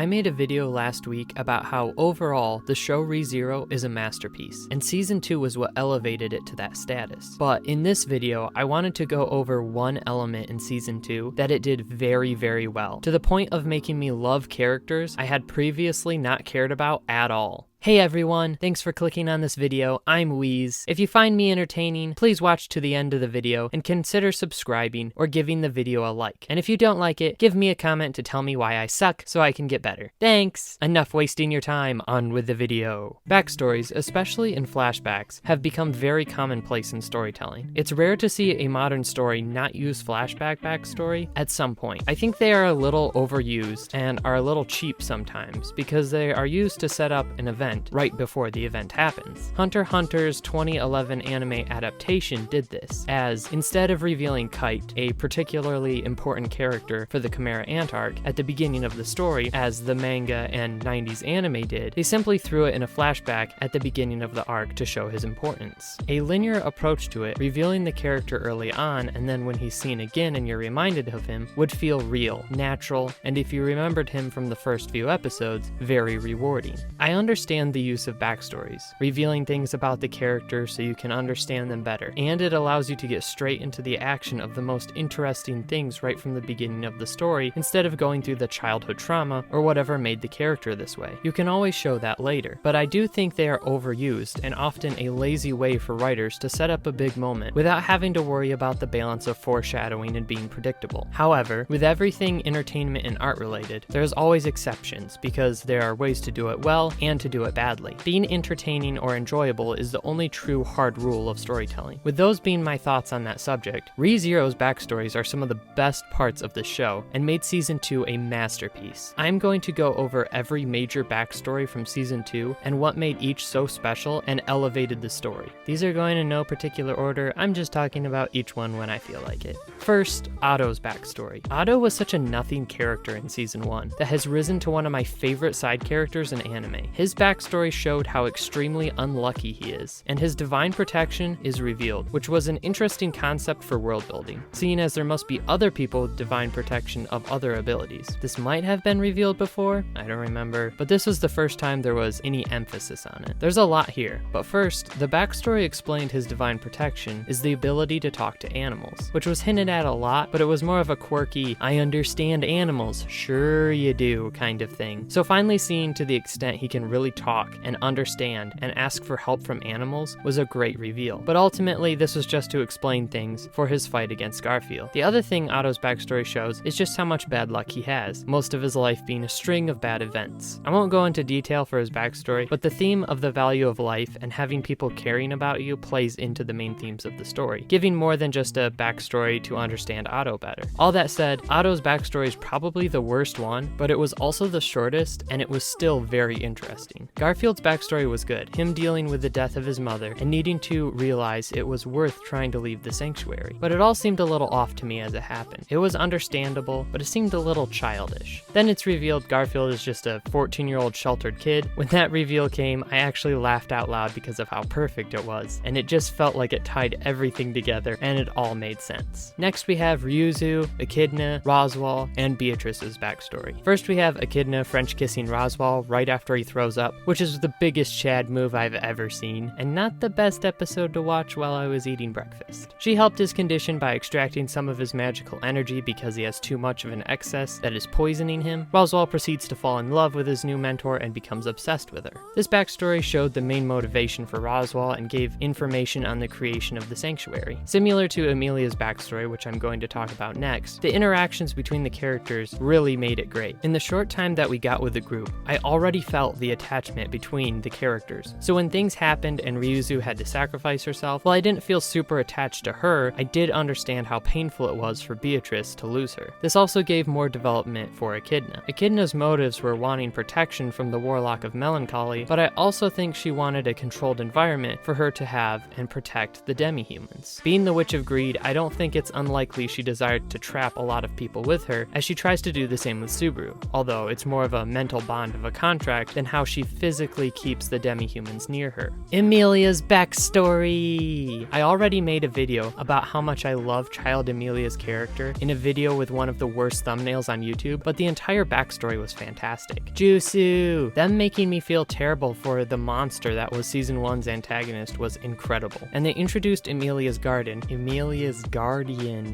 I made a video last week about how overall the show ReZero is a masterpiece, and season 2 was what elevated it to that status. But in this video, I wanted to go over one element in season 2 that it did very, very well, to the point of making me love characters I had previously not cared about at all. Hey everyone, thanks for clicking on this video. I'm Wheeze. If you find me entertaining, please watch to the end of the video and consider subscribing or giving the video a like. And if you don't like it, give me a comment to tell me why I suck so I can get better. Thanks! Enough wasting your time, on with the video. Backstories, especially in flashbacks, have become very commonplace in storytelling. It's rare to see a modern story not use flashback backstory at some point. I think they are a little overused and are a little cheap sometimes because they are used to set up an event right before the event happens. Hunter x Hunter's 2011 anime adaptation did this, as instead of revealing Kite, a particularly important character for the Chimera Ant arc, at the beginning of the story, as the manga and 90s anime did, they simply threw it in a flashback at the beginning of the arc to show his importance. A linear approach to it, revealing the character early on, and then when he's seen again and you're reminded of him, would feel real, natural, and if you remembered him from the first few episodes, very rewarding. I understand the use of backstories, revealing things about the character so you can understand them better, and it allows you to get straight into the action of the most interesting things right from the beginning of the story instead of going through the childhood trauma or whatever made the character this way. You can always show that later, but I do think they are overused and often a lazy way for writers to set up a big moment without having to worry about the balance of foreshadowing and being predictable. However, with everything entertainment and art related, there's always exceptions because there are ways to do it well and to do it badly. Being entertaining or enjoyable is the only true hard rule of storytelling. With those being my thoughts on that subject, ReZero's backstories are some of the best parts of the show and made season 2 a masterpiece. I'm going to go over every major backstory from season 2 and what made each so special and elevated the story. These are going in no particular order, I'm just talking about each one when I feel like it. First, Otto's backstory. Otto was such a nothing character in season 1 that has risen to one of my favorite side characters in anime. His backstory showed how extremely unlucky he is, and his divine protection is revealed, which was an interesting concept for world building, seeing as there must be other people with divine protection of other abilities. This might have been revealed before, I don't remember, but this was the first time there was any emphasis on it. There's a lot here, but first, the backstory explained his divine protection is the ability to talk to animals, which was hinted at a lot, but it was more of a quirky, I understand animals, sure you do kind of thing. So finally seeing to the extent he can really talk and understand and ask for help from animals was a great reveal. But ultimately, this was just to explain things for his fight against Garfield. The other thing Otto's backstory shows is just how much bad luck he has, most of his life being a string of bad events. I won't go into detail for his backstory, but the theme of the value of life and having people caring about you plays into the main themes of the story, giving more than just a backstory to understand Otto better. All that said, Otto's backstory is probably the worst one, but it was also the shortest, and it was still very interesting. Garfield's backstory was good, him dealing with the death of his mother and needing to realize it was worth trying to leave the sanctuary. But it all seemed a little off to me as it happened. It was understandable, but it seemed a little childish. Then it's revealed Garfield is just a 14-year-old sheltered kid. When that reveal came, I actually laughed out loud because of how perfect it was, and it just felt like it tied everything together and it all made sense. Next we have Ryuzu, Echidna, Roswaal, and Beatrice's backstory. First we have Echidna French kissing Roswaal right after he throws up, which is the biggest Chad move I've ever seen, and not the best episode to watch while I was eating breakfast. She helped his condition by extracting some of his magical energy because he has too much of an excess that is poisoning him. Roswaal proceeds to fall in love with his new mentor and becomes obsessed with her. This backstory showed the main motivation for Roswaal and gave information on the creation of the sanctuary. Similar to Emilia's backstory, which I'm going to talk about next, the interactions between the characters really made it great. In the short time that we got with the group, I already felt the attachment between the characters. So when things happened and Ryuzu had to sacrifice herself, while I didn't feel super attached to her, I did understand how painful it was for Beatrice to lose her. This also gave more development for Echidna. Echidna's motives were wanting protection from the Warlock of Melancholy, but I also think she wanted a controlled environment for her to have and protect the demi-humans. Being the Witch of Greed, I don't think it's unlikely she desired to trap a lot of people with her, as she tries to do the same with Subaru, although it's more of a mental bond of a contract than how she physically keeps the demi-humans near her. Emilia's backstory! I already made a video about how much I love child Emilia's character in a video with one of the worst thumbnails on YouTube, but the entire backstory was fantastic. Jusu! Them making me feel terrible for the monster that was season 1's antagonist was incredible. And they introduced Emilia's guardian,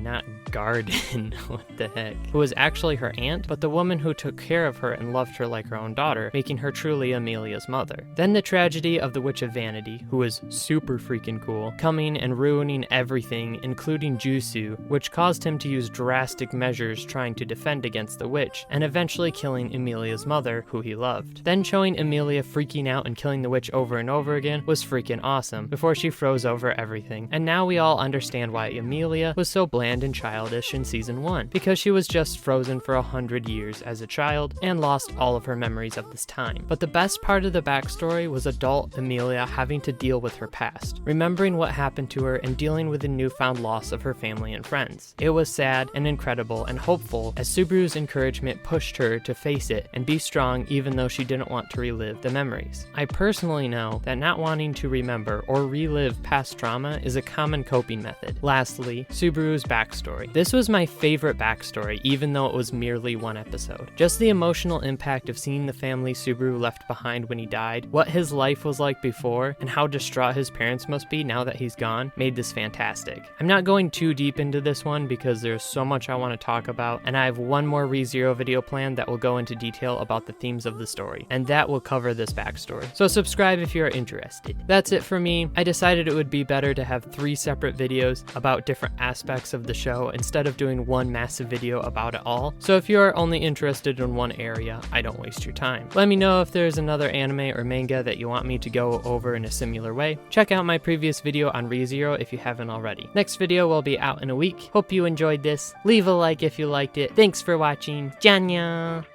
not garden, what the heck, who was actually her aunt, but the woman who took care of her and loved her like her own daughter, making her truly Emilia's mother. Then the tragedy of the Witch of Vanity, who was super freaking cool, coming and ruining everything, including Jusu, which caused him to use drastic measures trying to defend against the witch, and eventually killing Emilia's mother, who he loved. Then showing Emilia freaking out and killing the witch over and over again was freaking awesome, before she froze over everything. And now we all understand why Emilia was so bland and childish in season 1, because she was just frozen for 100 years as a child and lost all of her memories of this time. But the best part of the backstory was adult Emilia having to deal with her past, remembering what happened to her and dealing with the newfound loss of her family and friends. It was sad and incredible and hopeful as Subaru's encouragement pushed her to face it and be strong even though she didn't want to relive the memories. I personally know that not wanting to remember or relive past trauma is a common coping method. Lastly, Subaru's backstory. This was my favorite backstory, even though it was merely one episode. Just the emotional impact of seeing the family Subaru left behind when he died, what his life was like before, and how distraught his parents must be now that he's gone, made this fantastic. I'm not going too deep into this one because there's so much I want to talk about, and I have one more ReZero video planned that will go into detail about the themes of the story, and that will cover this backstory. So subscribe if you're interested. That's it for me. I decided it would be better to have 3 separate videos about different aspects of the show instead of doing one massive video about it all. So if you're only interested in one area, I don't waste your time. Let me know if there's another anime or manga that you want me to go over in a similar way. Check out my previous video on ReZero if you haven't already. Next video will be out in a week. Hope you enjoyed this. Leave a like if you liked it. Thanks for watching. Janya!